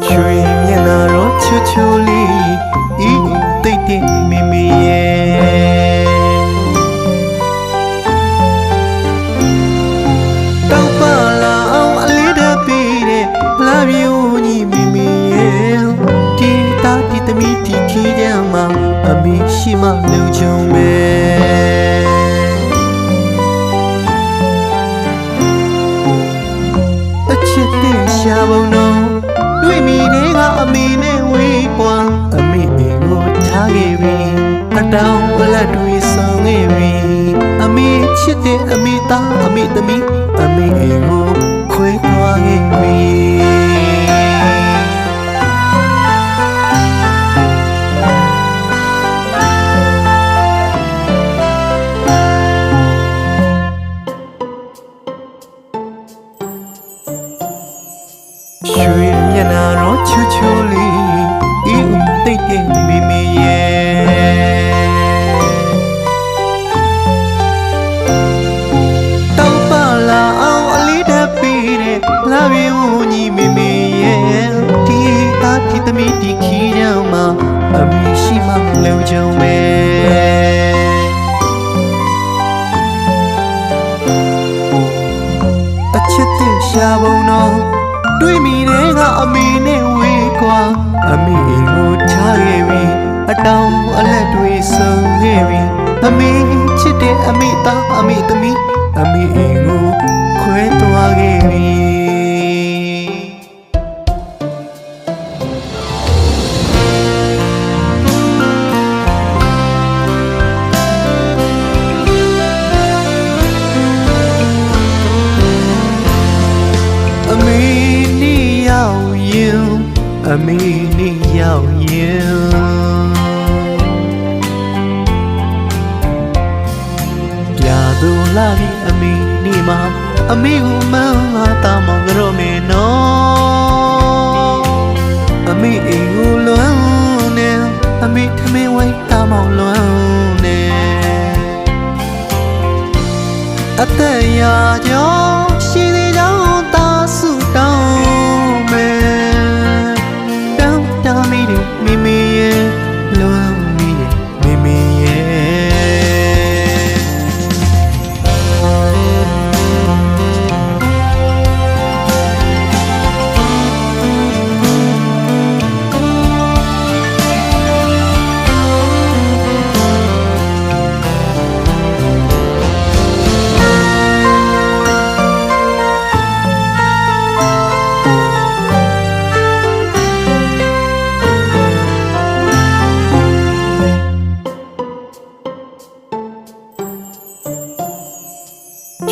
ရွှေမျက်နှာတော့ချူချူလေးဤတိတ်တိတ်မိမိရဲ့တောက်ပါလာအောင်အလေးတပေးတဲ့လာပြူကြီးမိမိရဲ့ဒီတာဒီသမီးဒီခီးကြမှာအမေရှိမှလုံချုံမဲ့အချစ်တဲ့ရှာပုံတော့တွေ့မိတဲ့ကအမေနဲ့ဝေးကွာအမေအိမ်ကိုထားခဲ့ပြီအတောင်အလတ်တွေဆောင်ခဲ့ပြီအမေချစ်တဲ့အမေသားအမေသမီးအမေအိမ်ကိုခွဲသွားခဲ့ပြီရွှေမျက်နှာတော့ချူချူလေးဤတိတ်တိတ်မိမိရဲ့တောက်ပါလာအောင်အလေးတပေးတဲ့လာပြူကြီးမိမိရဲ့ဒီသားဒီသမီးဒီခီးကြောင်မှာအမေရှိမှလုံချုံမဲ့အချစ်တဲ့ရှာပုံတော့တွေ့မိတဲ့ကအမေနဲ့ဝေးကွာအမေအိမ်ကိုထားခဲ့ပြီအတောင်အလတ်တွေဆုံးခဲ့ပြီအမေချစ်တဲ့အမေသားအမေသမီးအမေအိမ်ကိုခွဲသွားခဲ့ပြီအမေနဲ့ရောက်ရင်အမေနဲ့ရောက်ရင်ပြာသူလာပြီအမေနဲ့မှာအမေကိုမန်းတာမောင်ကြတော့မယ်နော်အမေအိမ်ကိုလွမ်းနေအမေထမင်းဝိုင်းတာမောင်လွမ်းနေအသက်ရာကျော်ရှိသေးကြောင်းသာစုတောင်းမယ်တောင်းတမိတယ်မိမိရဲ့လွမ်းမိတယ်မိမိရဲ့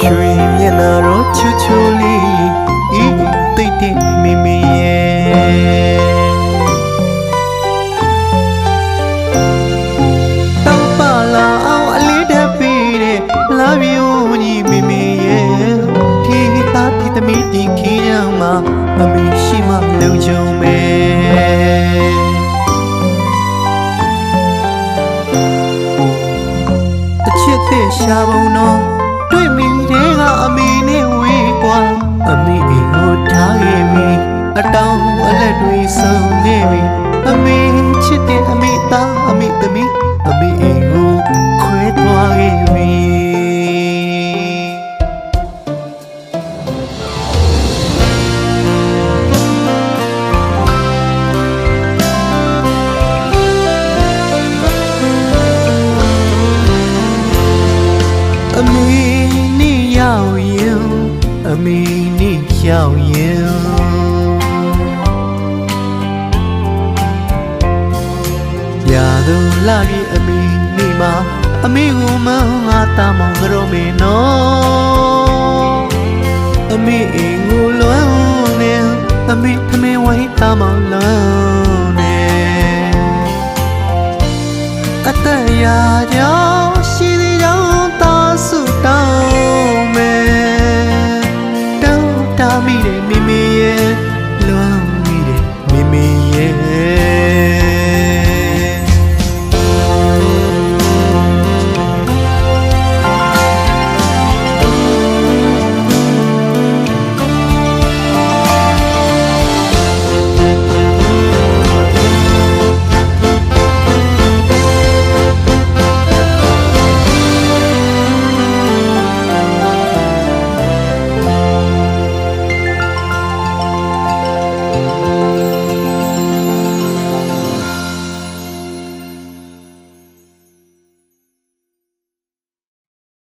ရွှေမျက်နှာတော့ချူချူလေးဤတိတ်တိတ်မိမိရဲ့တောက်ပါလာအောင်အလေးတပေးတဲ့လာပြူကြီးမိမိရဲ့ဒီသားဒီသမီးဒီခီးကြောင်မှာအမေရှိမှလုံချုံမဲ့အချစ်တဲ့ရှာပုံတော့တွေ့မိတဲ့ကအမေနဲ့ဝေးကွာအမေအိမ်ကိုထားခဲ့ပြီအတောင်အလတ်တွေဆုံးခဲ့ပြီအမေချစ်တဲ့အမေသားအမေသမီးအမေအိမ်ကိုခွဲသွားခဲ့ပြီအမေနဲ့ရောက်ရင်အမေနဲ့ရောက်ရင်ရာသူလာပြီအမေနဲ့မှာအမေကိုမန်းတာမောင်ကြတော့မယ်နော်အမေအိမ်ကို